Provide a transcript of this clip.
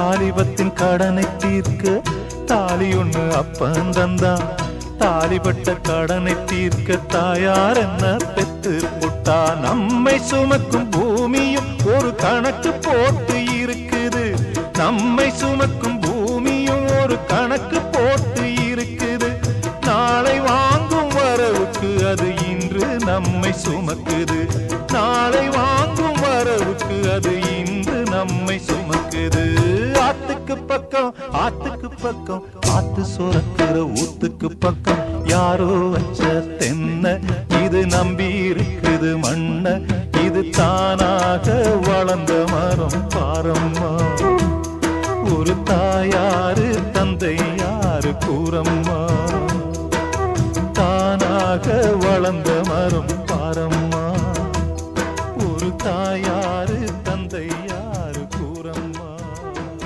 வாலிபத்தின் கடனை தீர்க்க தாலி ஒண்ணு அப்பன் தந்தான். தாலிபட்ட கடனை தீர்க்க தாயார் என்ன பெத்து புட்டா. நம்மை சுமக்கும் பூமியும் ஒரு கணக்கு போட்டு இருக்குது. நம்மை சுமக்கும் பூமியும் ஒரு கணக்கு போட்டு இருக்குது. நாளை வாங்கும் வரவுக்கு அது இன்று நம்மை சுமக்குது. நாளை வாங்கும் வரவுக்கு அது இன்று நம்மை சுமக்குது. ஆத்துக்கு பக்கம் ஆத்துக்கு பக்கம் ஆத்து சுரக்கிற ஊத்துக்கு பக்கம் யாரோ வச்ச தென்ன இது நம்பி இருக்குது மண்ண. இது தானாக வளர்ந்த மரம் பாரம்மா. ஒரு தாயாரு தந்தை யாரு கூறம்மா. தானாக வளர்ந்த மரம் பாரம்மா.